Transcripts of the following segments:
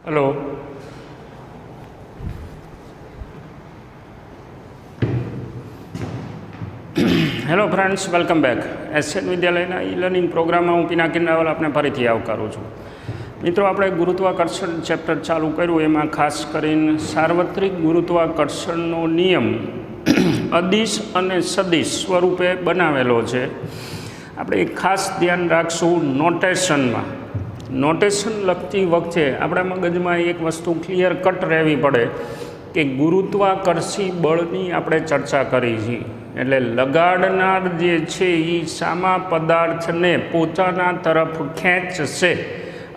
Hello. Hello friends, welcome back. SN વિદ્યાલયના e learning પ્રોગ્રામમાં હું પિનાકિન રાવલ આપને ફરીથી આવકારું છું. મિત્રો, આપણે ગુરુત્વાકર્ષણ ચેપ્ટર ચાલુ કર્યું, એમાં ખાસ કરીને સાર્વત્રિક ગુરુત્વાકર્ષણનો નિયમ અદિશ અને સદિશ સ્વરૂપે બનાવેલો છે. આપણે એક ખાસ ધ્યાન રાખશું નોટેશનમાં. નોટેશન લખતી વખતે આપણા મગજમાં એક વસ્તુ ક્લિયર કટ રહેવી પડે કે ગુરુત્વાકર્ષી બળની આપણે ચર્ચા કરી છે. એટલે લગાડનાર જે છે એ સામા પદાર્થને પોતાના તરફ ખેંચશે,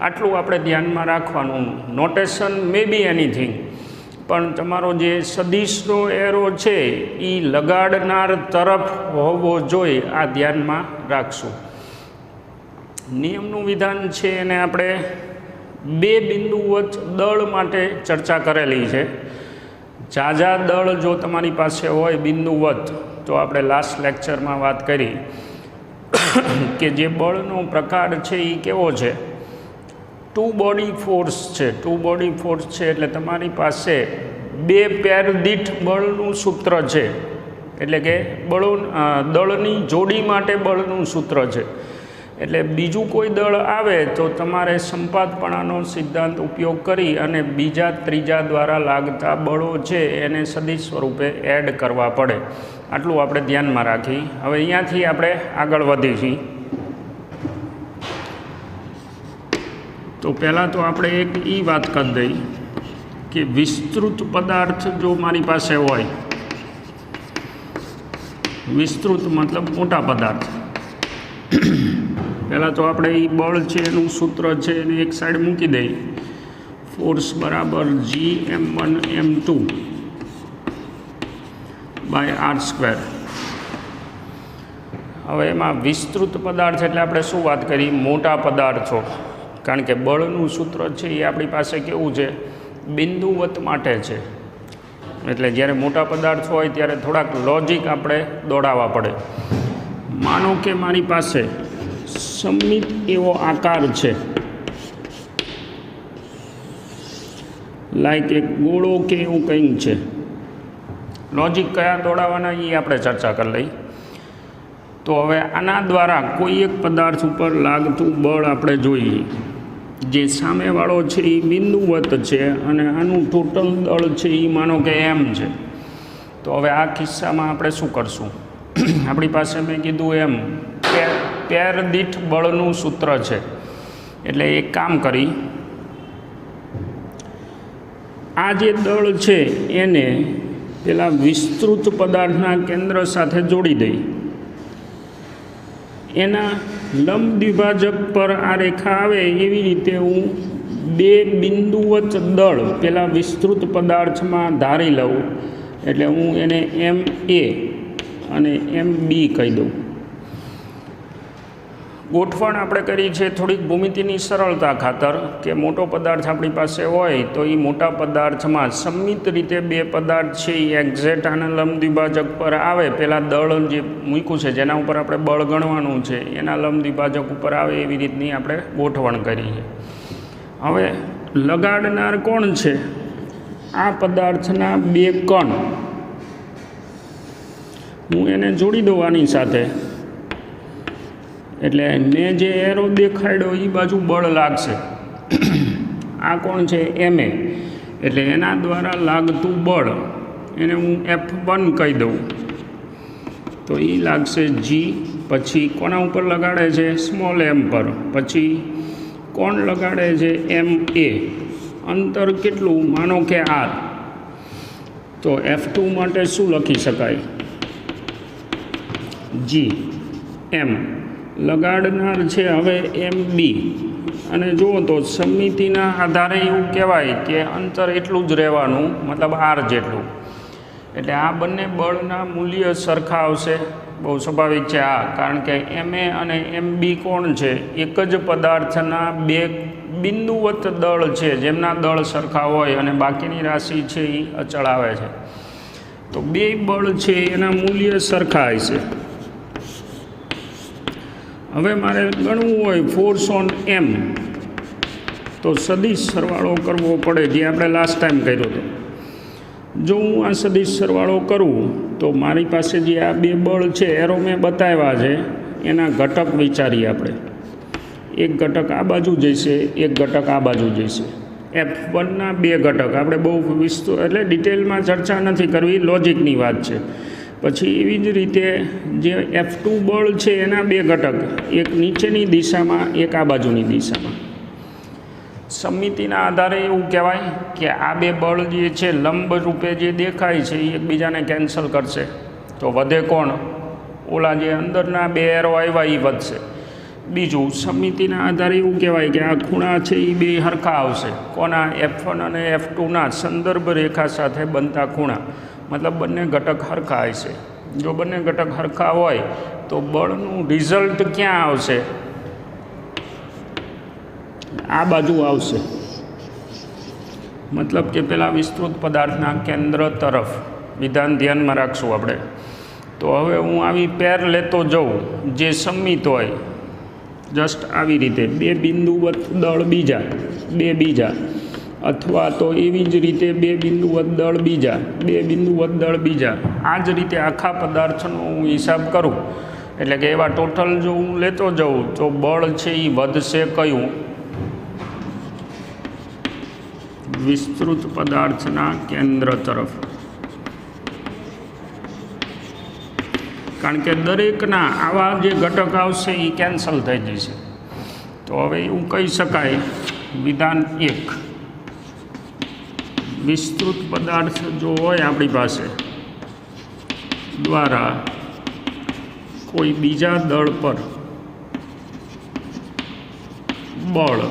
આટલું આપણે ધ્યાનમાં રાખવાનું. નોટેશન મે બી એનીથિંગ, પણ તમારો જે સદિશનો એરો છે એ લગાડનાર તરફ હોવો જોઈએ, આ ધ્યાનમાં રાખશું. નિયમનું વિધાન છે એને આપણે બે બિંદુવત દળ માટે ચર્ચા કરેલી છે. ઝાઝા દળ જો તમારી પાસે હોય બિંદુવત, તો આપણે લાસ્ટ લેક્ચરમાં વાત કરી કે જે બળનો પ્રકાર છે એ કેવો છે, ટુ બોડી ફોર્સ છે. ટુ બોડી ફોર્સ છે એટલે તમારી પાસે બે પેર દીઠ બળનું સૂત્ર છે, એટલે કે દળની જોડી માટે બળનું સૂત્ર છે. એટલે બીજું કોઈ દળ આવે તો તમારે સંપાતપણાનો સિદ્ધાંત ઉપયોગ કરી અને બીજા ત્રીજા દ્વારા લાગતા બળો છે એને સદિશ સ્વરૂપે એડ કરવા પડે. આટલું આપણે ધ્યાનમાં રાખી. હવે અહીંયાથી આપણે આગળ વધી છીએ. તો પહેલાં તો આપણે એક એ વાત કરી દઈ કે વિસ્તૃત પદાર્થ જો મારી પાસે હોય, વિસ્તૃત મતલબ મોટા પદાર્થ, પહેલાં તો આપણે એ બળ છે એનું સૂત્ર છે એને એક સાઈડ મૂકી દઈ. ફોર્સ બરાબર Gm1m2 બાય r². હવે એમાં વિસ્તૃત પદાર્થ એટલે આપણે શું વાત કરી, મોટા પદાર્થો. કારણ કે બળનું સૂત્ર છે એ આપણી પાસે કેવું છે, બિંદુવત માટે છે. એટલે જ્યારે મોટા પદાર્થ હોય ત્યારે થોડાક લોજિક આપણે દોડાવવા પડે. માનો કે મારી પાસે સમમિત એવો આકાર છે, લાઈક એક ગોળો કે એવું કંઈક છે. લોજિક કયા દોડાવવાના એ આપણે ચર્ચા કરી લઈ. તો હવે આના દ્વારા કોઈ એક પદાર્થ ઉપર લાગતું બળ આપણે જોઈએ. જે સામેવાળો છે એ બિંદુવત છે અને આનું ટોટલ દળ છે એ માનો કે એમ છે. તો હવે આ કિસ્સામાં આપણે શું કરશું, આપણી પાસે મેં કીધું એમ પેર દીઠ બળનું સૂત્ર છે. એટલે એક કામ કરી, આ જે દળ છે એને પેલા વિસ્તૃત પદાર્થના કેન્દ્ર સાથે જોડી દઈ. એના લંબ દ્વિભાજક પર આ રેખા આવે એવી રીતે હું બે બિંદુવત દળ પેલા વિસ્તૃત પદાર્થમાં ધારી લઉં. એટલે હું એને MA અને MB કહી દઉં. ગોઠવણ આપણે કરી છે થોડીક ભૂમિતિની સરળતા ખાતર, કે મોટો પદાર્થ આપણી પાસે હોય તો એ મોટા પદાર્થમાં સંમિત રીતે બે પદાર્થ છે એ એક્ઝેક્ટ આના લંબ દ્વિભાજક પર આવે. પહેલાં દળ જે મૂક્યું છે જેના ઉપર આપણે બળ ગણવાનું છે એના લંબ દ્વિભાજક ઉપર આવે એવી રીતની આપણે ગોઠવણ કરી છે. હવે લગાડનાર કોણ છે, આ પદાર્થના બે કણ હું એને જોડી દઉં આની સાથે. એટલે ને જે એરો દેખાડ્યો એ બાજુ બળ લાગશે. આ કોણ છે, MA. એટલે એના દ્વારા લાગતું બળ એને હું F1 કહી દઉં. તો એ લાગશે G. પછી કોના ઉપર લગાડે છે, સ્મોલ m પર. પછી કોણ લગાડે છે, MA. અંતર કેટલું, માનો કે R. તો F2 માટે શું લખી શકાય, Gm. લગાડનાર છે હવે MB. અને જુઓ તો સમમિતિના આધારે એવું કહેવાય કે અંતર એટલું જ રહેવાનું, મતલબ R જેટલું. એટલે આ બંને બળના મૂલ્ય સરખા આવશે. બહુ સ્વાભાવિક છે આ, કારણ કે MA અને MB કોણ છે, એક જ પદાર્થના બે બિંદુવત દળ છે જેમના દળ સરખા હોય અને બાકીની રાશિ છે એ અચળ આવે છે. તો બે બળ છે એના મૂલ્ય સરખા હશે. હવે મારે ગણવું હોય ફોર્સ ઓન M, તો સદિશ સરવાળો કરવો પડે, જે આપણે લાસ્ટ ટાઈમ કર્યો હતો. જો હું આ સદિશ સરવાળો કરું તો મારી પાસે જે આ બે બળ છે એરો મેં બતાવ્યા છે એના ઘટક વિચારીએ આપણે. એક ઘટક આ બાજુ જઈશે, એક ઘટક આ બાજુ જઈશે. F1ના બે ઘટક આપણે બહુ એટલે ડિટેલમાં ચર્ચા નથી કરવી, લોજિકની વાત છે. પછી એવી જ રીતે જે F2 બળ છે એના બે ઘટક, એક નીચેની દિશામાં, એક આ બાજુની દિશામાં. સમમિતિના આધારે એવું કહેવાય કે આ બે બળ જે છે લંબ રૂપે જે દેખાય છે એ એકબીજાને કેન્સલ કરશે. તો વધે કોણ? ઓલા જે અંદરના બે એરો આવ્યા એ વધશે. બીજું, સમમિતિના આધારે એવું કહેવાય કે આ ખૂણા છે એ બે હરખા આવશે. કોના? F1 અને F2ના સંદર્ભ રેખા સાથે બનતા ખૂણા, મતલબ બંને ઘટક હરખા હશે. જો બંને ઘટક હરખા હોય તો બળનું રિઝલ્ટ ક્યાં આવશે? આ બાજુ આવશે. મતલબ કે પેલા વિસ્તૃત પદાર્થના કેન્દ્ર તરફ. વિધાન ધ્યાનમાં રાખશું આપણે. તો હવે હું આવી પેર લેતો જાઉં જે સમમિત હોય, જસ્ટ આવી રીતે બે બિંદુવત દળ બીજા, બે બીજા, અથવા તો એવી જ રીતે બે બિંદુવત દળ બીજા, બે બિંદુવત દળ બીજા. આ જ રીતે આખા પદાર્થનો હું હિસાબ કરું, એટલે કે એવા ટોટલ જો હું લેતો જાઉં તો બળ છે એ વધશે કયું? વિસ્તૃત પદાર્થના કેન્દ્ર તરફ. કારણ કે દરેકના આવા જે ઘટક આવશે એ કેન્સલ થઈ જશે. તો હવે એવું કહી શકાય, વિધાન 1, વિસ્તૃત પદાર્થ જો હોય આપણી પાસે દ્વારા કોઈ બીજા દળ પર બળ,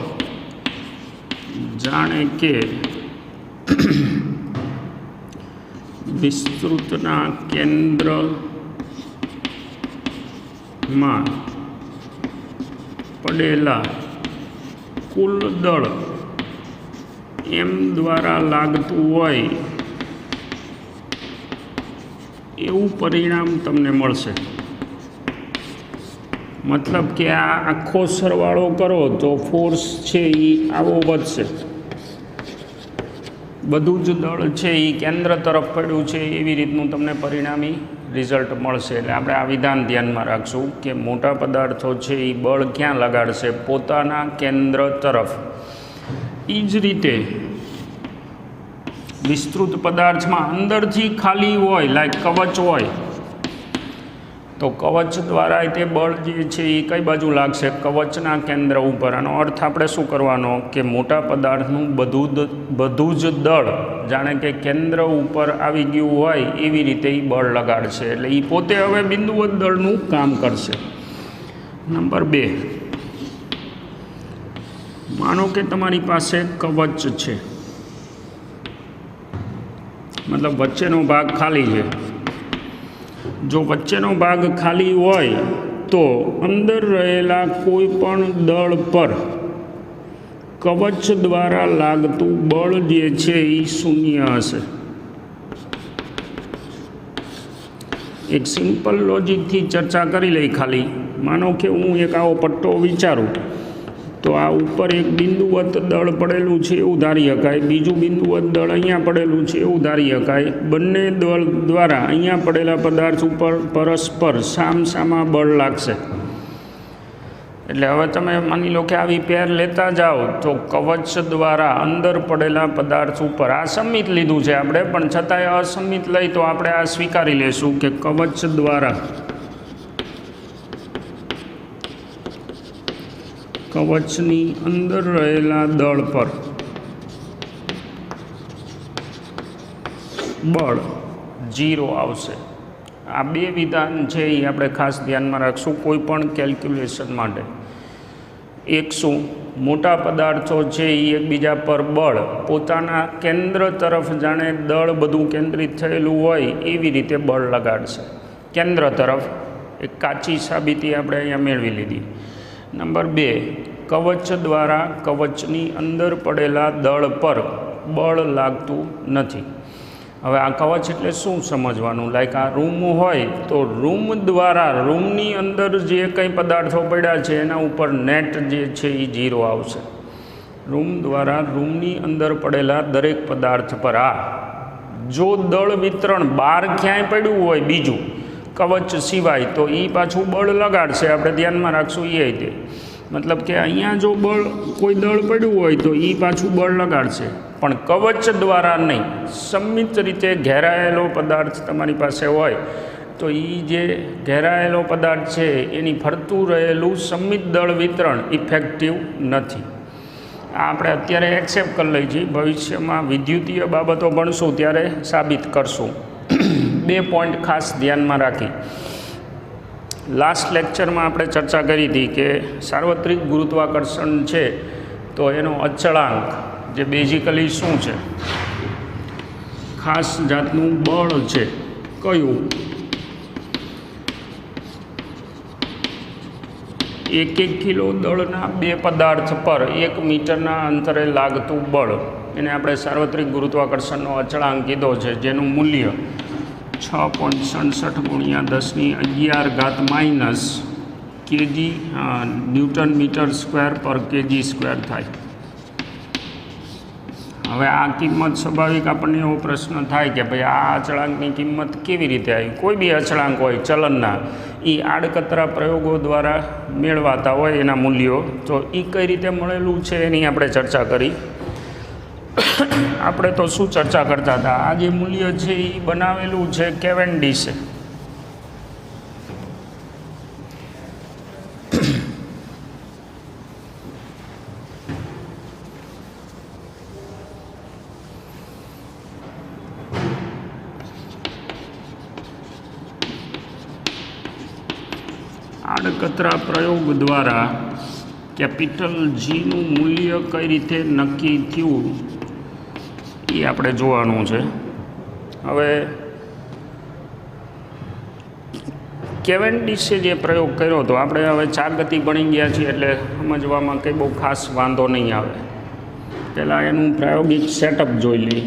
જાણે કે વિસ્તૃતના કેન્દ્રમાં પડેલા કુલ દળ એમ દ્વારા લાગતું હોય એવું પરિણામ તમને મળશે. મતલબ કે આ આખો સરવાળો કરો તો ફોર્સ છે એ આવો વધશે. બધું જ દળ છે એ કેન્દ્ર તરફ પડ્યું છે એવી રીતનું તમને પરિણામી રિઝલ્ટ મળશે. એટલે આપણે આ વિધાન ધ્યાનમાં રાખશું કે મોટા પદાર્થો છે એ બળ ક્યાં લગાડશે? પોતાના કેન્દ્ર તરફ. એ જ રીતે વિસ્તૃત પદાર્થમાં અંદરથી ખાલી હોય, લાઈક કવચ હોય, તો કવચ દ્વારા તે બળ જે છે એ કઈ બાજુ લાગશે? કવચના કેન્દ્ર ઉપર. આનો અર્થ આપણે શું કરવાનો કે મોટા પદાર્થનું બધું જ દળ જાણે કે કેન્દ્ર ઉપર આવી ગયું હોય એવી રીતે એ બળ લગાડશે. એટલે એ પોતે હવે બિંદુવત દળનું કામ કરશે. નંબર 2, માનો કે તમારી પાસે કવચ છે, મતલબ વચ્ચેનો ભાગ ખાલી છે. જો વચ્ચેનો ભાગ ખાલી હોય તો અંદર રહેલા કોઈ પણ દળ પર કવચ દ્વારા લાગતું બળ જે છે એ શૂન્ય હશે. એક સિમ્પલ લોજિકથી ચર્ચા કરી લઈ. ખાલી માનો કે હું એક આવો પટ્ટો વિચારું તો આ ઉપર એક બિંદુવત દળ પડેલું છે એવું ધારી શકાય, બીજું બિંદુવત દળ અહીંયા પડેલું છે એવું ધારી શકાય. બંને દળ દ્વારા અહીંયા પડેલા પદાર્થ ઉપર પરસ્પર સામસામા બળ લાગશે. એટલે હવે તમે માની લો કે આવી પેર લેતા જાઓ તો કવચ દ્વારા અંદર પડેલા પદાર્થ ઉપર, આ સંમિત લીધું છે આપણે, પણ છતાંય અસંમિત લઈ તો આપણે આ સ્વીકારી લેશું કે કવચ દ્વારા કવચની અંદર રહેલા દળ પર બળ 0 આવશે. આ બે વિધાન છે એ આપણે ખાસ ધ્યાનમાં રાખશું કોઈ પણ કેલ્ક્યુલેશન માટે. એક શું? મોટા પદાર્થો છે એ એકબીજા પર બળ પોતાના કેન્દ્ર તરફ, જાણે દળ બધું કેન્દ્રિત થયેલું હોય એવી રીતે બળ લગાડશે કેન્દ્ર તરફ. એક કાચી સાબિતી આપણે અહીંયા મેળવી લીધી. નંબર 2, કવચ દ્વારા કવચની અંદર પડેલા દળ પર બળ લાગતું નથી. હવે આ કવચ એટલે શું સમજવાનું? લાઈક આ રૂમ હોય તો રૂમ દ્વારા રૂમની અંદર જે કંઈ પદાર્થો પડ્યા છે એના ઉપર નેટ જે છે એ 0 આવશે. રૂમ દ્વારા રૂમની અંદર પડેલા દરેક પદાર્થ પર જો દળ વિતરણ બહાર ક્યાંય પડ્યું હોય બીજું કવચ સિવાય તો એ પાછું બળ લગાડશે. આપણે ધ્યાનમાં રાખશું એ રીતે. મતલબ કે અહીંયા જો બળ કોઈ દળ પડ્યું હોય તો એ પાછું બળ લગાડશે, પણ કવચ દ્વારા નહીં. સંમિત રીતે ઘેરાયેલો પદાર્થ તમારી પાસે હોય તો એ જે ઘેરાયેલો પદાર્થ છે એની ફરતું રહેલું સંમિત દળ વિતરણ ઇફેક્ટિવ નથી. આ આપણે અત્યારે એક્સેપ્ટ કરી લઈએ છીએ, ભવિષ્યમાં વિદ્યુતીય બાબતો ભણશું ત્યારે સાબિત કરશું. 2 પોઈન્ટ ખાસ ધ્યાનમાં રાખી. લાસ્ટ લેક્ચરમાં આપણે ચર્ચા કરી હતી કે સાર્વત્રિક ગુરુત્વાકર્ષણ છે તો એનો અચળાંક જે બેઝિકલી શું છે, ખાસ જાતનું બળ છે. કયું? 1 કિલો દળના 2 પદાર્થ પર 1 મીટરના અંતરે લાગતું બળ, એને આપણે સાર્વત્રિક ગુરુત્વાકર્ષણનો અચળાંક કીધો છે, જેનું મૂલ્ય 6.67 × 10⁻11 કેજી ન્યૂટન મીટર સ્ક્વેર પર કેજી સ્ક્વેર થાય. હવે આ કિંમત સ્વાભાવિક આપણને એવો પ્રશ્ન થાય કે ભાઈ આ અચળાંકની કિંમત કેવી રીતે આવી? કોઈ બી અચળાંક હોય ચલનના, એ આડકતરા પ્રયોગો દ્વારા મેળવાતા હોય એના મૂલ્યો, તો એ કઈ રીતે મળેલું છે એની આપણે ચર્ચા કરી. આપણે તો શું ચર્ચા કરતા હતા? આ જે મૂલ્ય છે એ બનાવેલું છે કેવેન્ડિશે. આડકતરા પ્રયોગ દ્વારા કેપિટલ જીનું મૂલ્ય કઈ રીતે નક્કી થયું એ આપણે જોવાનું છે. હવે કેવેન્ડિશે જે પ્રયોગ કર્યો હતો, આપણે હવે ચાગતી ભણી ગયા છીએ એટલે સમજવામાં કંઈ બહુ ખાસ વાંધો નહીં આવે. પહેલાં એનું પ્રાયોગિક સેટઅપ જોઈ લઈએ.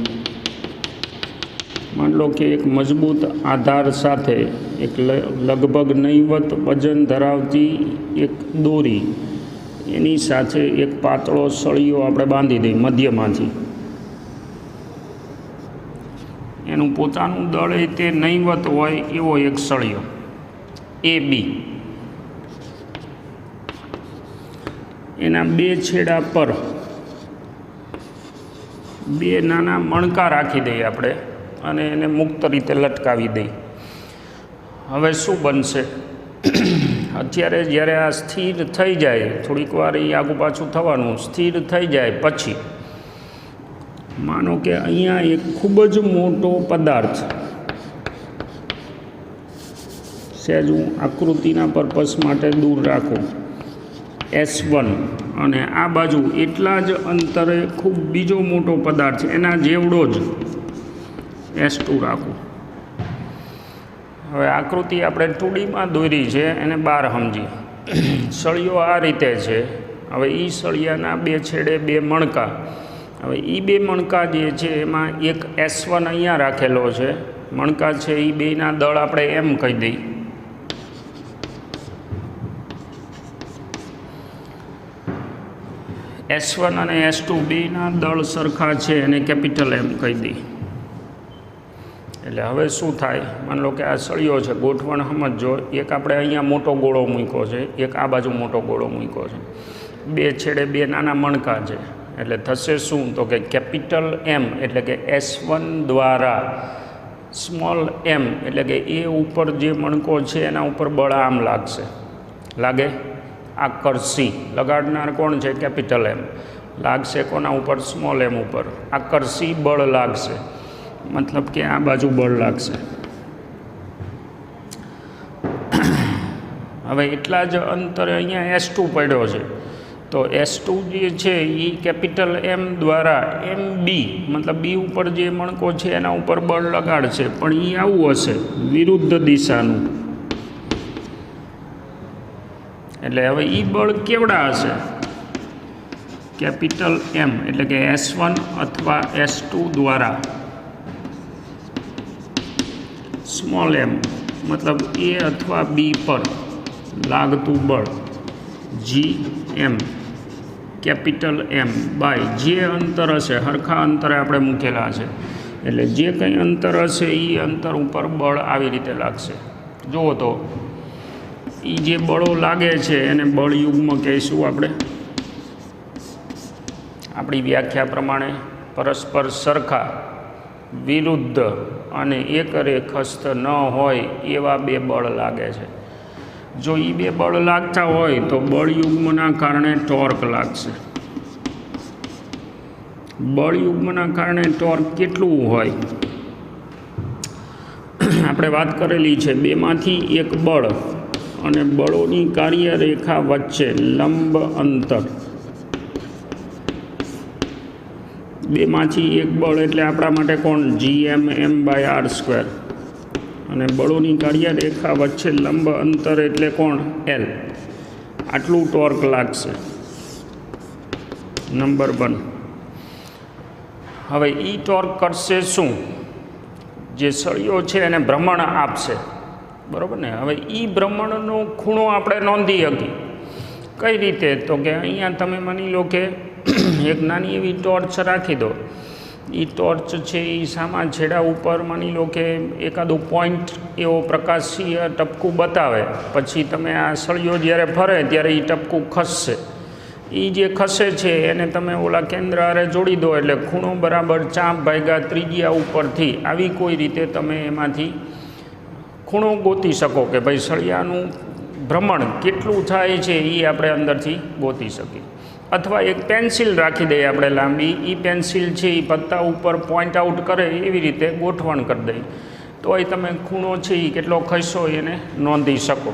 માન લો કે એક મજબૂત આધાર સાથે એક લગભગ નહીવત વજન ધરાવતી એક દોરી, એની સાથે એક પાતળો સળિયો આપણે બાંધી દઈએ મધ્યમાંથી. એનું પોતાનું દળ એ તે નહીવત હોય એવો એક સળિયો AB. એના 2 છેડા પર 2 નાના મણકા રાખી દઈએ આપણે અને એને મુક્ત રીતે લટકાવી દઈએ. હવે શું બનશે? અત્યારે જ્યારે આ સ્થિર થઈ જાય, થોડીક વાર એ આગુ પાછું થવાનું, સ્થિર થઈ જાય પછી માનો કે અહીંયા એક ખૂબ જ મોટો પદાર્થ, સહેજ હું આકૃતિના પર્પસ માટે દૂર રાખું, S1, અને આ બાજુ એટલા જ અંતરે ખૂબ બીજો મોટો પદાર્થ એના જેવડો જ S2 રાખું. હવે આકૃતિ આપણે 2Dમાં દોરી છે, એને બહાર સમજીએ. સળિયો આ રીતે છે. હવે એ સળિયાના 2 છેડે 2 મણકા. હવે એ 2 મણકા જે છે એમાં એક S1 અહીંયા રાખેલો છે, મણકા છે એ બેના દળ આપણે એમ કહી દઈએ. S1 અને S2 બેના દળ સરખા છે એને કેપિટલ M કહી દઈએ. એટલે હવે શું થાય? માની લો કે આ સળિયો છે, ગોઠવણ સમજો. એક આપણે અહીંયા મોટો ગોળો મૂક્યો છે, એક આ બાજુ મોટો ગોળો મૂક્યો છે, 2 છેડે 2 નાના મણકા છે. એટલે થશે શું? તો કે કેપિટલ M એટલે કે S1 દ્વારા સ્મોલ m એટલે કે એ ઉપર જે મણકો છે એના ઉપર બળ આમ લાગશે. લાગે? આકર્ષી લગાડનાર કોણ છે? Capital M. લાગશે કોના ઉપર? સ્મોલ m ઉપર. આકર્ષી બળ લાગશે, મતલબ કે આ બાજુ બળ લાગશે. હવે એટલા જ અંતરે અહીંયા S2 પડ્યો છે, તો S2 જે છે એ કેપિટલ M દ્વારા MB મતલબ B ઉપર જે મણકો છે એના ઉપર બળ લગાડશે, પણ એ આવું હશે વિરુદ્ધ દિશાનું. એટલે હવે એ બળ કેવડા હશે? કેપિટલ M એટલે કે S1 અથવા S2 દ્વારા સ્મોલ m મતલબ A અથવા B પર લાગતું બળ GM કેપિટલ એમ બાય જે અંતર હશે સરખા અંતરે આપણે મૂકેલા છે, એટલે જે કંઈ અંતર હશે એ અંતર ઉપર બળ આવી રીતે લાગશે. જુઓ તો એ જે બળો લાગે છે એને બળયુગ્મ કહીશું આપણે. આપણી વ્યાખ્યા પ્રમાણે પરસ્પર સરખા, વિરુદ્ધ અને એકરેખસ્થ ન હોય એવા બે બળ લાગે છે. જો એ બે બળ લાગતા હોય તો બળયુગ્મના કારણે ટોર્ક લાગશે. બળયુગ્મના કારણે ટોર્ક કેટલું હોય આપણે વાત કરેલી છે. બેમાંથી એક બળ અને બળોની કાર્યરેખા વચ્ચે લંબ અંતર. બેમાંથી એક બળ એટલે આપણા માટે કોણ? Gm/m/r². અને બળોની કાર્યરેખા વચ્ચે લંબ અંતર એટલે કોણ? L. આટલું ટોર્ક લાગશે. નંબર 1. હવે એ ટોર્ક કરશે શું? જે સળિયો છે એને ભ્રમણ આપશે, બરાબર ને? હવે એ ભ્રમણનો ખૂણો આપણે નોંધી શકીએ. કઈ રીતે? તો કે અહીંયા તમે માની લો કે એક નાની એવી ટોર્ચ રાખી દો. એ ટોર્ચ છે એ સામા છેડા ઉપર માની લો કે એકાદું પોઈન્ટ એવો પ્રકાશીય ટપકું બતાવે. પછી તમે આ સળિયો જ્યારે ફરે ત્યારે એ ટપકું ખસશે. એ જે ખસે છે એને તમે ઓલા કેન્દ્ર આરે જોડી દો એટલે ખૂણો બરાબર ચાપ ભાગ્યા ત્રિજ્યા ઉપરથી આવી કોઈ રીતે તમે એમાંથી ખૂણો ગોતી શકો કે ભાઈ સળિયાનું ભ્રમણ કેટલું થાય છે એ આપણે અંદરથી ગોતી શકીએ. અથવા એક પેન્સિલ રાખી દઈએ આપણે લાંબી. એ પેન્સિલ છે એ પત્તા ઉપર પોઈન્ટ આઉટ કરે એવી રીતે ગોઠવણ કરી દઈએ તો એ તમે ખૂણો છે એ કેટલો ખસ્યો એને નોંધી શકો.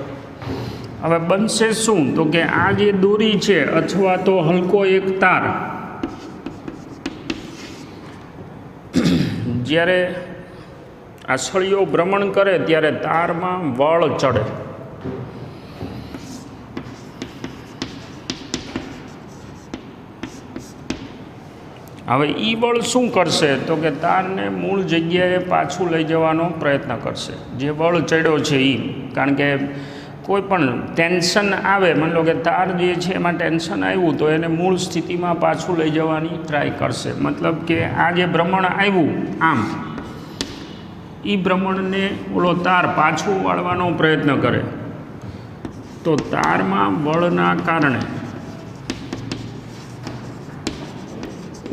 હવે બનશે શું? તો કે આ જે દોરી છે અથવા તો હલકો એક તાર, જ્યારે આ સળિયો ભ્રમણ કરે ત્યારે તારમાં વળ ચડે. હવે એ બળ શું કરશે? તો કે તારને મૂળ જગ્યાએ પાછું લઈ જવાનો પ્રયત્ન કરશે. જે બળ ચડ્યો છે એ, કારણ કે કોઈ પણ ટેન્શન આવે, માની લો કે તાર જે છે એમાં ટેન્શન આવ્યું તો એને મૂળ સ્થિતિમાં પાછું લઈ જવાની ટ્રાય કરશે. મતલબ કે આ જે ભ્રમણ આવ્યું આમ, એ ભ્રમણને ઓલો તાર પાછું વાળવાનો પ્રયત્ન કરે તો તારમાં બળના કારણે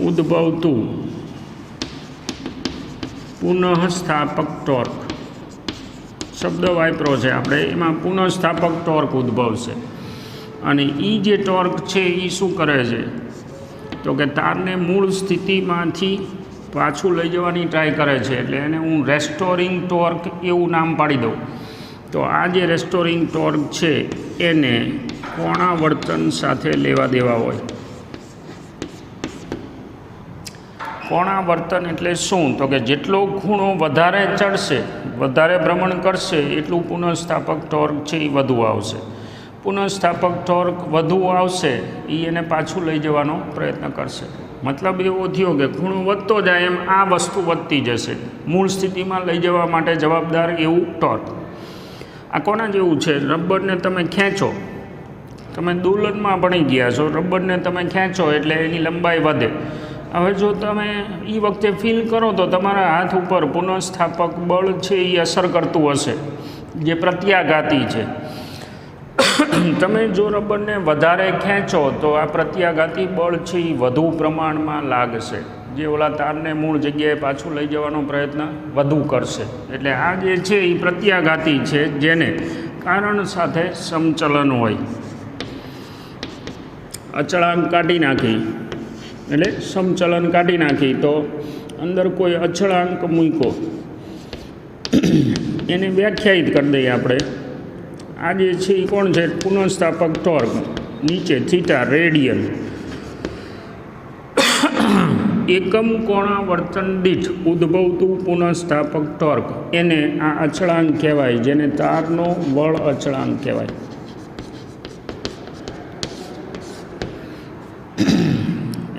ઉદ્ભવતું પુનઃસ્થાપક ટોર્ક, શબ્દ વાપરો છે આપણે, એમાં પુનઃસ્થાપક ટોર્ક ઉદ્ભવશે. અને એ જે ટોર્ક છે એ શું કરે છે? તો કે તારને મૂળ સ્થિતિમાંથી પાછું લઈ જવાની ટ્રાય કરે છે. એટલે એને હું રેસ્ટોરિંગ ટોર્ક એવું નામ પાડી દઉં. તો આ જે રેસ્ટોરિંગ ટોર્ક છે એને કોણાવર્તન સાથે લેવા દેવા હોય. કોણાવર્તન એટલે શું? તો કે જેટલો ખૂણો વધારે ચડશે, વધારે ભ્રમણ કરશે એટલું પુનઃસ્થાપક ટોર્ક છે એ વધુ આવશે. પુનઃસ્થાપક ટોર્ક વધુ આવશે એ એને પાછું લઈ જવાનો પ્રયત્ન કરશે. મતલબ એવો થયો કે ખૂણો વધતો જાય એમ આ વસ્તુ વધતી જશે. મૂળ સ્થિતિમાં લઈ જવા માટે જવાબદાર એવું ટોર્ક. આ કોના જેવું છે? રબરને તમે ખેંચો, તમે દોલનમાં ભણી ગયા છો, રબરને તમે ખેંચો એટલે એની લંબાઈ વધે. હવે જો તમે એ વખતે ફીલ કરો તો તમારા હાથ ઉપર પુનઃસ્થાપક બળ છે એ અસર કરતું હશે, જે પ્રત્યાઘાતી છે. તમે જો રબરને વધારે ખેંચો તો આ પ્રત્યાઘાતી બળ છે એ વધુ પ્રમાણમાં લાગશે, જે ઓલા તારને મૂળ જગ્યાએ પાછું લઈ જવાનો પ્રયત્ન વધુ કરશે. એટલે આ જે છે એ પ્રત્યાઘાતી છે, જેને કારણ સાથે સમચલન હોય. અચળાંક કાઢી નાખી એટલે સમચલન કાઢી નાખી તો અંદર કોઈ અચળાંક મૂક્યો એને વ્યાખ્યાયિત કરી દઈએ આપણે. આ જે છે એ કોણ છે? પુનઃસ્થાપક ટોર્ક. નીચે થીટા રેડિયન. એકમ કોણાવર્તન દીઠ ઉદ્ભવતું પુનઃસ્થાપક ટોર્ક એને આ અચળાંક કહેવાય, જેને તારનો બળ અચળાંક કહેવાય.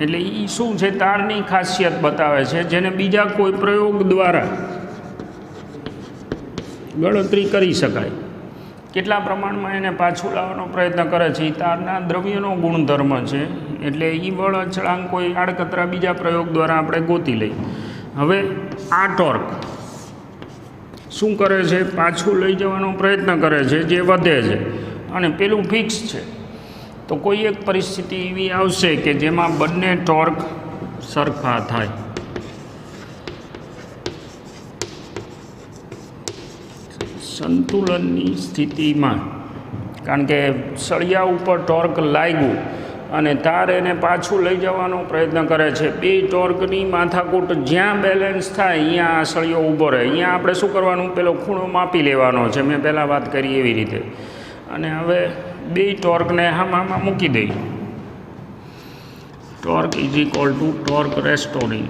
એટલે એ શું છે? તારની ખાસિયત બતાવે છે, જેને બીજા કોઈ પ્રયોગ દ્વારા ગણતરી કરી શકાય. કેટલા પ્રમાણમાં એને પાછું લાવવાનો પ્રયત્ન કરે છે એ તારના દ્રવ્યનો ગુણધર્મ છે. એટલે એ બળ અચળાંક કોઈ આડકતરા બીજા પ્રયોગ દ્વારા આપણે ગોતી લઈ. હવે આ ટોર્ક શું કરે છે? પાછું લઈ જવાનો પ્રયત્ન કરે છે, જે વધે છે, અને પેલું ફિક્સ છે. તો કોઈ એક પરિસ્થિતિ એવી આવશે કે જેમાં બંને ટોર્ક સરખા થાય. સંતુલનની સ્થિતિમાં, કારણ કે સળિયા ઉપર ટોર્ક લાગ્યું અને તાર એને પાછું લઈ જવાનો પ્રયત્ન કરે છે. બે ટોર્કની માથાકૂટ જ્યાં બેલેન્સ થાય અહીંયા આ સળિયો ઊભો રહે. અહીંયા આપણે શું કરવાનું? પેલો ખૂણો માપી લેવાનો છે, મેં પહેલાં વાત કરી એવી રીતે. અને હવે બે ટોર્કને આમાં મૂકી દઈ. Torque is equal to torque restoring,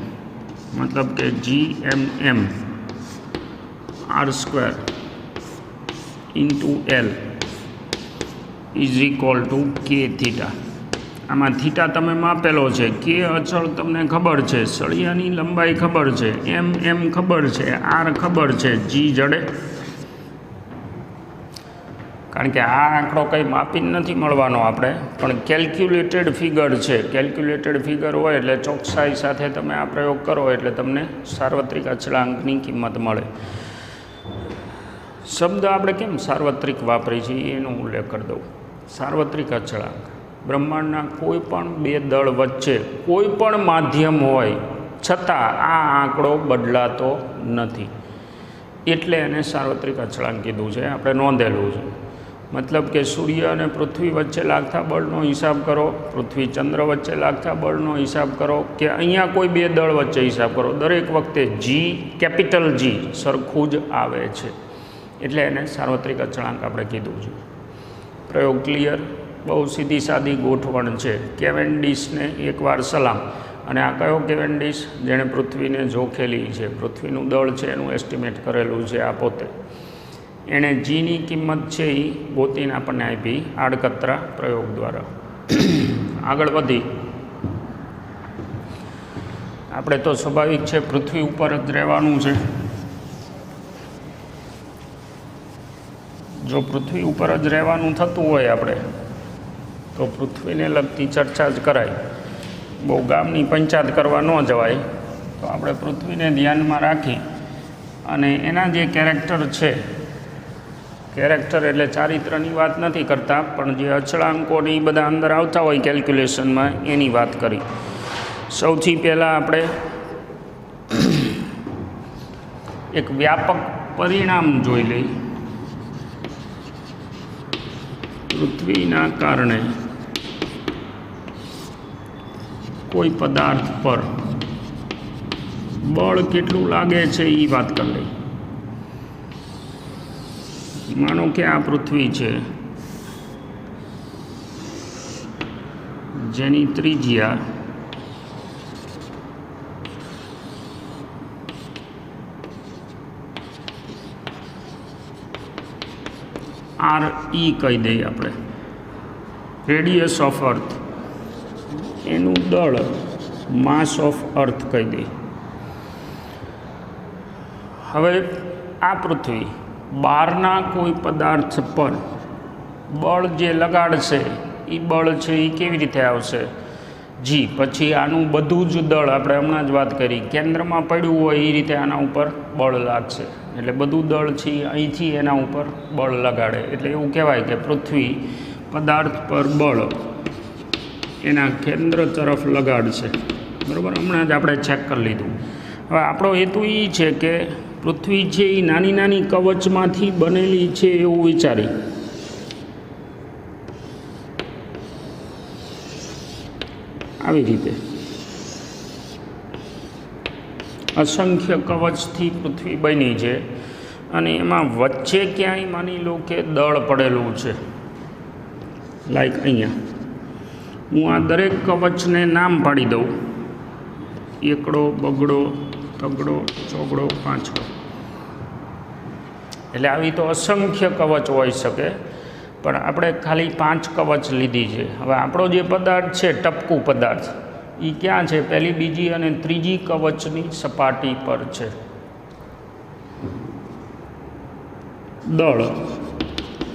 મતલબ કે GMM R² into L is equal to K theta. આમાં થીટા તમે માપેલો છે, કે અચળ તમને ખબર છે, સળિયાની લંબાઈ ખબર છે, MM ખબર છે, R ખબર છે, G જડે. કારણ કે આ આંકડો કંઈ માપીને નથી મળવાનો આપણે, પણ કેલ્ક્યુલેટેડ ફિગર છે. કેલ્ક્યુલેટેડ ફિગર હોય એટલે ચોકસાઈ સાથે તમે આ પ્રયોગ કરો એટલે તમને સાર્વત્રિક અચળાંકની કિંમત મળે. શબ્દ આપણે કેમ સાર્વત્રિક વાપરી છીએ એનો ઉલ્લેખ કરી દઉં. સાર્વત્રિક અચળાંક બ્રહ્માંડના કોઈ પણ બે દળ વચ્ચે કોઈ પણ માધ્યમ હોય છતાં આ આંકડો બદલાતો નથી, એટલે એને સાર્વત્રિક અચળાંક કીધું છે, આપણે નોંધેલું છે. મતલબ કે સૂર્ય અને પૃથ્વી વચ્ચે લાગતા બળનો હિસાબ કરો, પૃથ્વી ચંદ્ર વચ્ચે લાગતા બળનો હિસાબ કરો, કે અહીંયા કોઈ બે દળ વચ્ચે હિસાબ કરો, દરેક વખતે કેપિટલ G સરખું જ આવે છે. એટલે એને સાર્વત્રિક અચળાંક આપણે કીધું છે. પ્રયોગ ક્લિયર? બહુ સીધી સાદી ગોઠવણ છે. કેવેન્ડિશને એકવાર સલામ. અને આ કયો કેવેન્ડિશ? જેણે પૃથ્વીને જોખેલી છે, પૃથ્વીનું દળ છે એનું એસ્ટિમેટ કરેલું છે આ પોતે. એણે Gની કિંમત છે એ ગોતીને આપણને આપી આડકતરા પ્રયોગ દ્વારા. આગળ વધી આપણે તો સ્વાભાવિક છે પૃથ્વી ઉપર જ રહેવાનું છે. જો પૃથ્વી ઉપર જ રહેવાનું થતું હોય આપણે તો પૃથ્વીને લગતી ચર્ચા જ કરાય. બહુ ગામની પંચાયત કરવા ન જવાય. તો આપણે પૃથ્વીને ધ્યાનમાં રાખી અને એના જે કેરેક્ટર છે, કેરેક્ટર એટલે ચારિત્રની વાત નથી કરતા, પણ જે અચળાંકોને એ બધા અંદર આવતા હોય કેલ્ક્યુલેશનમાં એની વાત કરી. સૌથી પહેલાં આપણે એક વ્યાપક પરિણામ જોઈ લઈ. પૃથ્વીના કારણે કોઈ પદાર્થ પર બળ કેટલું લાગે છે એ વાત કરી લઈ. માનો કે આ પૃથ્વી છે જેની ત્રિજ્યા RE કહી દઈએ આપણે, રેડિયસ ઓફ અર્થ. એનું દળ માસ ઓફ અર્થ કહી દઈએ. હવે આ પૃથ્વી બહારના કોઈ પદાર્થ પર બળ જે લગાડશે એ બળ છે એ કેવી રીતે આવશે? G. પછી આનું બધું જ દળ આપણે હમણાં જ વાત કરી, કેન્દ્રમાં પડ્યું હોય એ રીતે આના ઉપર બળ લાગશે. એટલે બધું દળ છે અહીંથી એના ઉપર બળ લગાડે. એટલે એવું કહેવાય કે પૃથ્વી પદાર્થ પર બળ એના કેન્દ્ર તરફ લગાડશે. બરાબર? હમણાં જ આપણે ચેક કરી લીધું. હવે આપણો હેતુ એ છે કે પૃથ્વી છે એ નાની નાની કવચમાંથી બનેલી છે એવું વિચારી. આવી રીતે અસંખ્ય કવચથી પૃથ્વી બની છે અને એમાં વચ્ચે ક્યાંય માની લો કે દળ પડેલું છે. લાઈક અહીંયા હું આ દરેક કવચને નામ પાડી દઉં: એકડો, બગડો, તગડો, ચોગડો, પાંચડો. એટલે આવી તો અસંખ્ય કવચ હોઈ શકે, પણ આપણે ખાલી 5 કવચ લીધી છે. હવે આપણો જે પદાર્થ છે ટપકું પદાર્થ એ ક્યાં છે? પહેલી, બીજી અને ત્રીજી કવચની સપાટી પર છે. દળ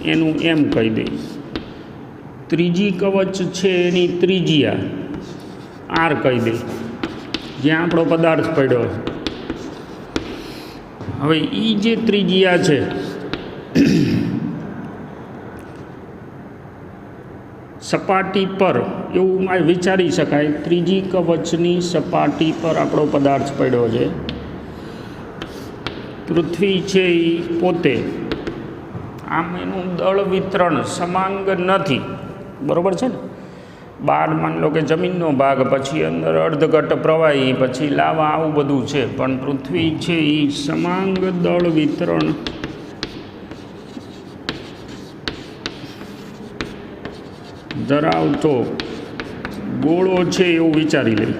એનું એમ કહી દઈ. ત્રીજી કવચ છે એની ત્રિજ્યા આર કહી દઈ, જ્યાં આપણો પદાર્થ પડ્યો. હવે એ જે ત્રિજ્યા છે સપાટી પર, એવું વિચારી શકાય, ત્રીજી કવચની સપાટી પર આપણો પદાર્થ પડ્યો છે. પૃથ્વી છે એ પોતે, આમ એનું દળ વિતરણ સમાંગ નથી, બરાબર છે ને. બહાર માની લો કે જમીનનો ભાગ, પછી અંદર અર્ધઘટ પ્રવાહી, પછી લાવા, આવું બધું છે. પણ પૃથ્વી છે એ સમાંગ દળ વિતરણ ધરાવતો ગોળો છે એવું વિચારી લઈ,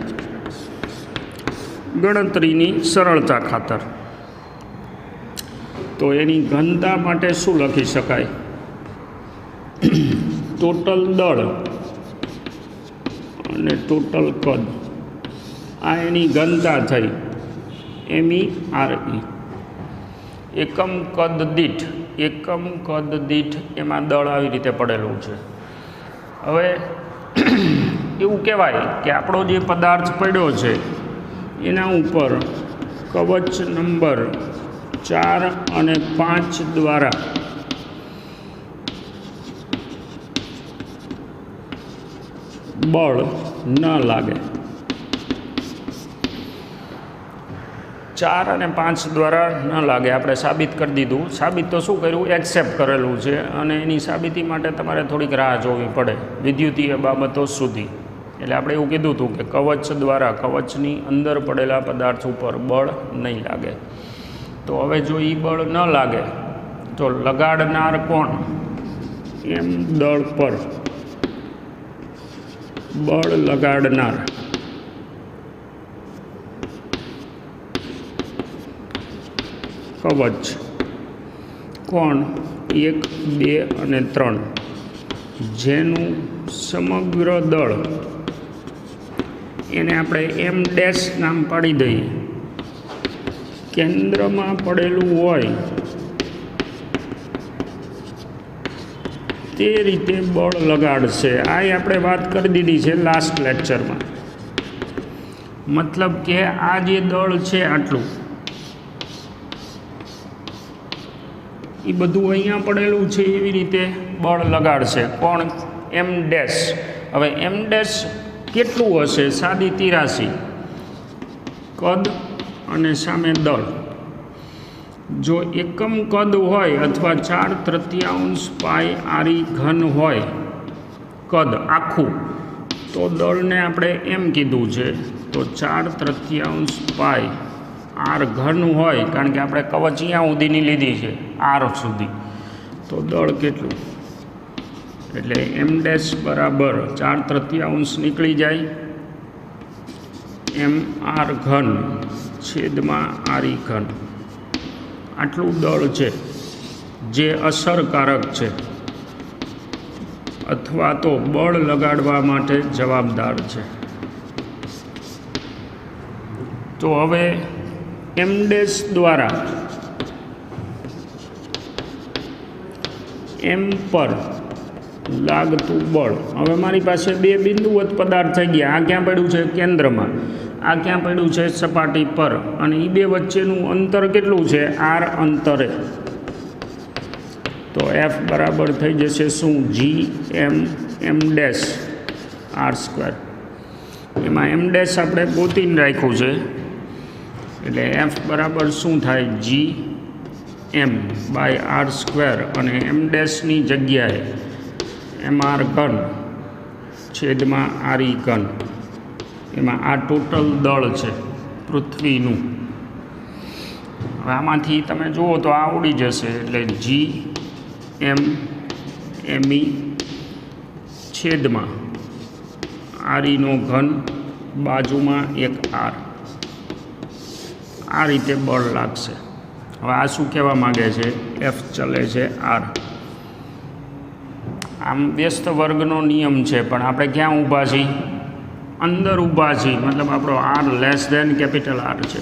ગણતરીની સરળતા ખાતર. તો એની ઘનતા માટે શું લખી શકાય? ટોટલ દળ અને ટોટલ કદ, આ એની ઘનતા થઈ MERE. એકમ કદ દીઠ એમાં દળ આવી રીતે પડેલું છે. હવે એવું કહેવાય કે આપણો જે પદાર્થ પડ્યો છે એના ઉપર કવચ નંબર 4 અને 5 દ્વારા બળ ન લાગે. 4 અને 5 દ્વારા ન લાગે આપણે સાબિત કરી દીધું. સાબિત તો શું કર્યું? એક્સેપ્ટ કરેલું છે, અને એની સાબિતી માટે તમારે થોડીક રાહ જોવી પડે વિદ્યુતીય બાબતો સુધી. એટલે આપણે એવું કીધું હતું કે કવચ દ્વારા, કવચની અંદર પડેલા પદાર્થ ઉપર બળ નહીં લાગે. તો હવે જો એ બળ ન લાગે તો લગાડનાર કોણ? એમ દળ પર બળ લગાડનાર કવચ કોણ? 1, 2 અને 3, જેનું સમગ્ર દળ, એને આપણે એમ ડેશ નામ પાડી દઈએ, કેન્દ્રમાં પડેલું હોય તે રીતે બળ લગાડશે. આ આપણે વાત કરી દીધી છે લાસ્ટ લેક્ચરમાં. મતલબ કે આ જે દળ છે આટલું, એ બધું અહીંયા પડેલું છે એવી રીતે બળ લગાડશે. કોણ? એમ ડેશ. હવે એમ ડેશ કેટલું હશે? સાદી 83 કદ અને સામે દળ. જો એકમ કદ હોય અથવા 4/3 પાઈ આરી ઘન હોય કદ આખું, તો દળને આપણે એમ કીધું છે. તો 4/3 પાઈ આર ઘન હોય, કારણ કે આપણે કવચ અહીંયા સુધીની લીધી છે, આર સુધી, તો દળ કેટલું? એટલે એમ ડેશ બરાબર 4/3 નીકળી જાય, એમ આર ઘન છેદમાં આરી ઘન. આટલું દળ છે જે અસરકારક છે અથવા તો બળ લગાડવા માટે જવાબદાર છે. તો હવે એમ ડેશ દ્વારા એમ પર લાગતું બળ. હવે મારી પાસે બે બિંદુવત પદાર્થ થઈ ગયા. આ ક્યાં પડ્યું છે? કેન્દ્રમાં. આ ક્યાં પડ્યું છે? સપાટી પર. અને એ બે વચ્ચેનું અંતર કેટલું છે? આર અંતરે. તો એફ બરાબર થઈ જશે શું? એમ ડેશ r². એમાં એમ ડેશ આપણે ગોતીને રાખ્યું છે, એટલે એફ બરાબર શું થાય? GM/r². અને એમ ડેશની જગ્યાએ MR ઘન છેદમાં RE ઘન. એમાં આ ટોટલ દળ છે પૃથ્વીનું. હવે આમાંથી તમે જુઓ તો આ ઉડી જશે, એટલે GMME છેદમાં REનો ઘન બાજુમાં એક R. આ રીતે બળ લાગશે. હવે આ શું કહેવા માગે છે? F ચલે છે R. આમ વ્યસ્ત વર્ગનો નિયમ છે, પણ આપણે ક્યાં ઊભા છીએ? અંદર ઊભા છીએ, મતલબ આપણો R less than capital R છે.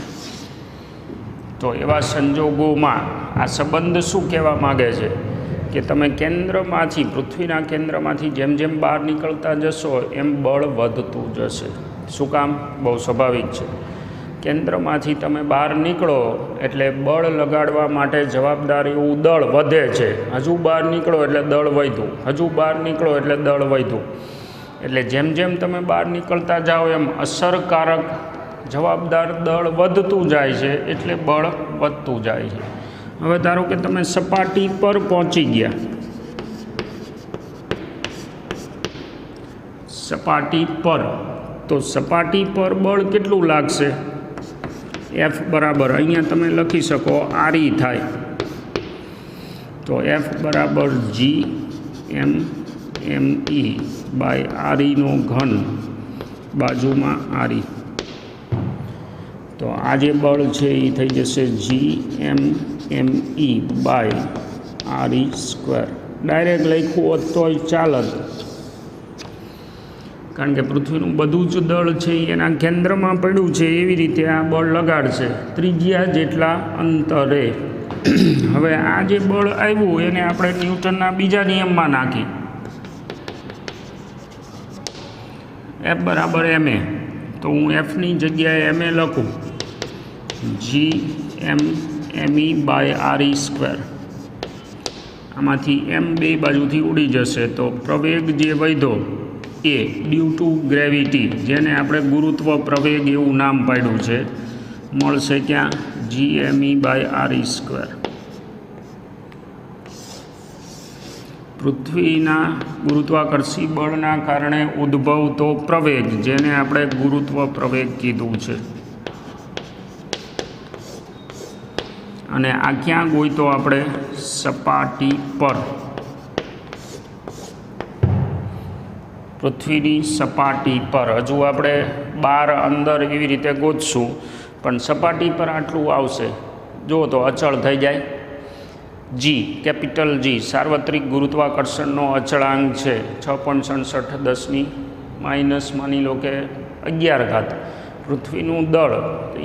તો એવા સંજોગોમાં આ સંબંધ શું કહેવા માગે છે? કે તમે કેન્દ્રમાંથી, પૃથ્વીના કેન્દ્રમાંથી જેમ જેમ બહાર નીકળતા જશો એમ બળ વધતું જશે. શું કામ? બહુ સ્વાભાવિક છે. કેન્દ્રમાંથી તમે બહાર નીકળો એટલે બળ લગાડવા માટે જવાબદાર એવું દળ વધે છે. હજુ બહાર નીકળો એટલે દળ વધ્યું, હજુ બહાર નીકળો એટલે દળ વધ્યું. એટલે જેમ જેમ તમે બહાર નીકળતા જાઓ એમ અસરકારક જવાબદાર દળ વધતું જાય છે, એટલે બળ વધતું જાય છે. હવે ધારો કે તમે સપાટી પર પહોંચી ગયા, સપાટી પર, તો સપાટી પર બળ કેટલું લાગશે? એફ બરાબર અહીંયા તમે લખી શકો આરઈ થાય, તો એફ બરાબર જી એમ એમ ઈ બાય આરઈનો ઘન બાજુમાં આરઈ. તો આ જે બળ છે એ થઈ જશે જી એમ એમ ઈ બાય આરઈ સ્ક્વેર. ડાયરેક્ટ લખ્યું હોત તોય ચાલત, કારણ કે પૃથ્વીનું બધું જ દળ છે એ એના કેન્દ્રમાં પડ્યું છે, એવી રીતે આ બળ લગાડશે ત્રિજ્યા જેટલા અંતરે. હવે આ જે બળ આવ્યું એને આપણે ન્યૂટનના બીજા નિયમમાં નાખી, એફ બરાબર એમ એ. તો હું એફની જગ્યાએ એમ એ લખું જી એમ એમ ઈ બાય આરઈ સ્ક્વેર. આમાંથી એમ બે બાજુથી ઉડી જશે, તો પ્રવેગ જે વધ્યો એ ડ્યુ ટુ ગ્રેવિટી, જેને આપણે ગુરુત્વ પ્રવેગ એવું નામ પાડ્યું છે, મળશે ક્યાં? જી એમ ઈ બાય આરઈ સ્ક્વેર. પૃથ્વીના ગુરુત્વાકર્ષી બળના કારણે ઉદ્ભવતો પ્રવેગ, જેને આપણે ગુરુત્વ પ્રવેગ કીધું છે. અને આ ક્યાં ગોઈતો આપણે? સપાટી પર, પૃથ્વીની સપાટી પર. હજુ આપણે બહાર અંદર એવી રીતે ગોતશું, પણ સપાટી પર આટલું આવશે. જો તો અચળ થઈ જાય. જી, કેપિટલ જી, સાર્વત્રિક ગુરુત્વાકર્ષણનો અચળાંક છે 6.67 10 માની લો કે 11 પૃથ્વીનું દળ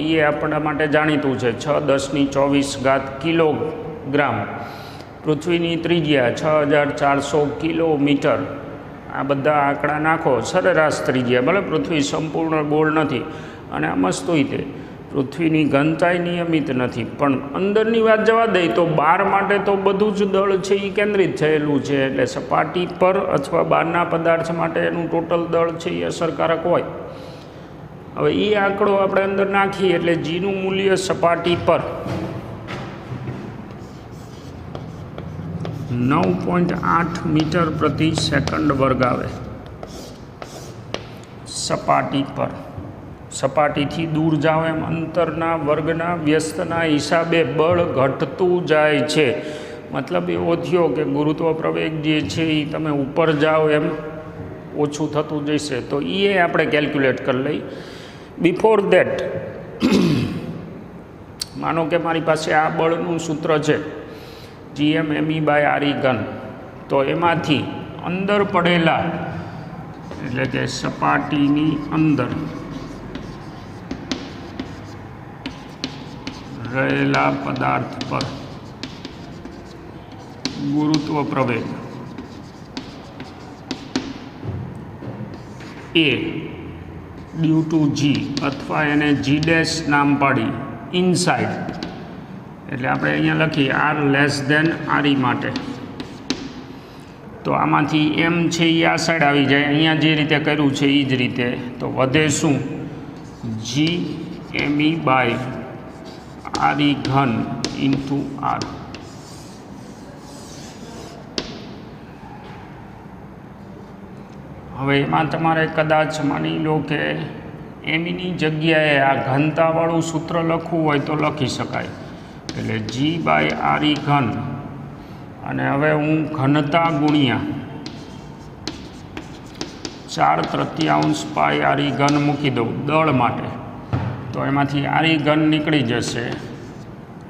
એ આપણા માટે જાણીતું છે 6×10⁻²4 કિલોગ્રામ. પૃથ્વીની ત્રિજ્યા 6400 કિલોમીટર. આ બધા આંકડા નાખો, સરેરાશ ત્રિજ્યા, ભલે પૃથ્વી સંપૂર્ણ ગોળ નથી. અને આ મસ્તુઈ તે પૃથ્વીની ઘનતાઈ નિયમિત નથી, પણ અંદરની વાત જવા દઈ તો બહાર માટે તો બધું જ દળ છે એ કેન્દ્રિત થયેલું છે. એટલે સપાટી પર અથવા બહારના પદાર્થ માટે એનું ટોટલ દળ છે એ અસરકારક હોય. હવે એ આંકડો આપણે અંદર નાખીએ એટલે જીનું મૂલ્ય સપાટી પર 9.8 મીટર પ્રતિ સેકન્ડ વર્ગ આવે. સપાટી પર, સપાટીથી દૂર જાઓ એમ અંતરના વર્ગના વ્યસ્તના હિસાબે બળ ઘટતું જાય છે. મતલબ એવો થયો કે ગુરુત્વ પ્રવેગ જે છે એ તમે ઉપર જાઓ એમ ઓછું થતું જશે. તો એ આપણે કેલ્ક્યુલેટ કરી લઈ. બિફોર દેટ માનો કે મારી પાસે આ બળનું સૂત્ર છે જી એમ એમ ઈ બાય આરઈ ઘન. તો એમાંથી અંદર પડેલા, એટલે કે સપાટીની અંદર રહેલા પદાર્થ પર ગુરુત્વ પ્રવેગ એ ડ્યુ ટુ જી, અથવા એને જી ડેશ નામ પાડી ઇનસાઇડ. એટલે આપણે અહીંયા લખીએ આર લેસ દેન આરઈ માટે. તો આમાંથી એમ છે એ આ સાઈડ આવી જાય, અહીંયા જે રીતે કર્યું છે એ જ રીતે. તો વધે શું? જી એમ ઈ બાય આરઈ ઘન ઇન્ટુ આર. હવે એમાં તમારે કદાચ માની લો કે એમની જગ્યાએ આ ઘનતાવાળું સૂત્ર લખવું હોય તો લખી શકાય. એટલે જી બાય આરઈ ઘન, અને હવે હું ઘનતા ગુણ્યા 4/3 પાઈ આરઈ ઘન મૂકી દઉં દળ માટે. તો એમાંથી આરઈ ઘન નીકળી જશે.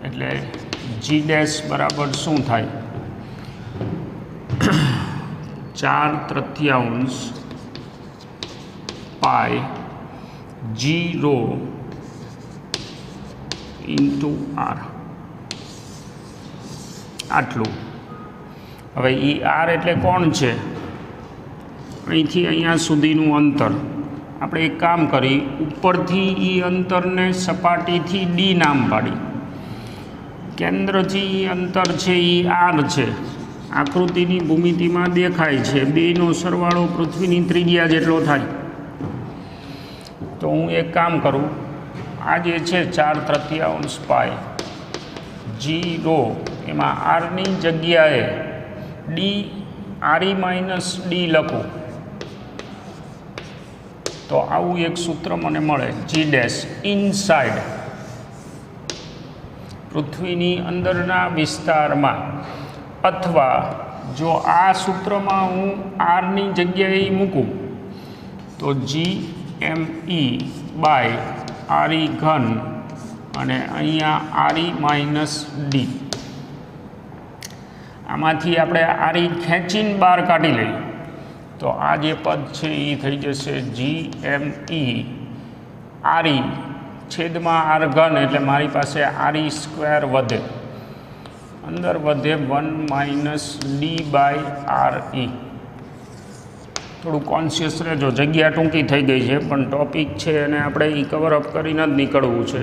એટલે જી ડેશ બરાબર શું થાય? 4/3 પાઈ જી રો ઇન્ટુ આર. આટલું. હવે એ આર એટલે કોણ છે? અહીંથી અહીંયા સુધીનું અંતર. આપણે એક કામ કરી, ઉપરથી એ અંતરને સપાટીથી ડી નામ પાડી. કેન્દ્રથી એ અંતર છે એ આર છે. આકૃતિની ભૂમિતિમાં દેખાય છે. બેનો સરવાળો પૃથ્વીની ત્રિજ્યા જેટલો થાય. તો હું એક કામ કરું, આ જે છે 4/3 પાય જી રો, એમાં આરની જગ્યાએ ડી આરઈ માઇનસ ડી લખું તો આવું એક સૂત્ર મને મળે. જી ડેશ ઇનસાઇડ, પૃથ્વીની અંદરના વિસ્તારમાં, અથવા જો આ સૂત્રમાં હું આરની જગ્યાએ મૂકું તો જી એમ ઈ બાય આરઈ ઘન અને અહીંયા આરઈ માઇનસ ડી. આમાંથી આપણે આરઈ ખેંચીને બહાર કાઢી લઈએ તો આ જે પદ છે એ થઈ જશે જી એમ ઈ આરઈ છેદમાં આર ઘન, એટલે મારી પાસે આરઈ સ્ક્વેર વધે, અંદર વધે 1 minus D by R E. થોડું કોન્શિયસ રહેજો, જગ્યા ટૂંકી થઈ ગઈ છે પણ ટોપિક છે અને આપણે એ કવરઅપ કરીને જ નીકળવું છે.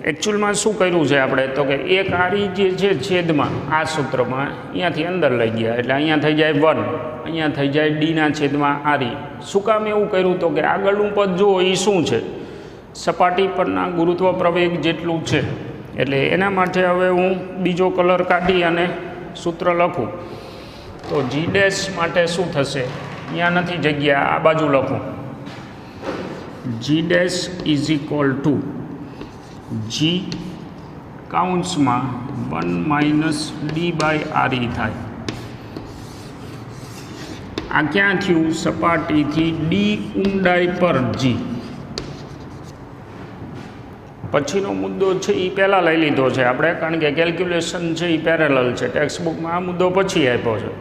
એકચ્યુઅલમાં શું કર્યું છે આપણે, તો કે એક આરી જે છે છેદમાં આ સૂત્રમાં અહીંયાથી અંદર લઈ ગયા, એટલે અહીંયા થઈ જાય 1, અહીંયા થઈ જાય ડીના છેદમાં આરી. શું કામ એવું કર્યું? તો કે આગળનું પદ જુઓ એ શું છે, સપાટી પરના ગુરુત્વ પ્રવેગ જેટલું છે. એટલે એના માટે હવે હું બીજો કલર કાઢી અને સૂત્ર લખું તો જી ડેશ માટે શું થશે, અહીંયા નથી જગ્યા, આ બાજુ લખું. G dash is equal to G કાઉન્સમાં 1 માઇનસ ડી બાય આરઈ થાય. આ ક્યાં થયું? સપાટીથી ડી ઊંડાઈ પર જી. પછીનો મુદ્દો છે એ પહેલાં લઈ લીધો છે આપણે, કારણ કે કેલ્ક્યુલેશન છે એ પેરેલલ છે. ટેક્સ્ટ બુકમાં આ મુદ્દો પછી આપ્યો છે.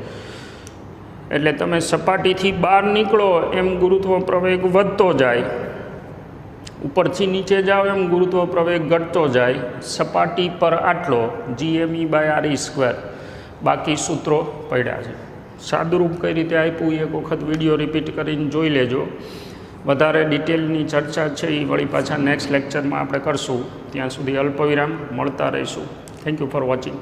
એટલે તમે સપાટીથી બહાર નીકળો એમ ગુરુત્વ પ્રવેગ વધતો જાય, ઉપરથી નીચે જાઓ એમ ગુરુત્વ પ્રવેગ ઘટતો જાય. સપાટી પર આટલો જીએમઈ બાય આરઈ સ્ક્વેર, બાકી સૂત્રો પડ્યા છે. સાદુરૂપ કઈ રીતે આપ્યું એક વખત વિડીયો રિપીટ કરીને જોઈ લેજો. વધારે ડિટેલની ચર્ચા છે એ વળી પાછા નેક્સ્ટ લેક્ચરમાં આપણે કરશું. ત્યાં સુધી અલ્પવિરામ, મળતા રહીશું. Thank you for watching.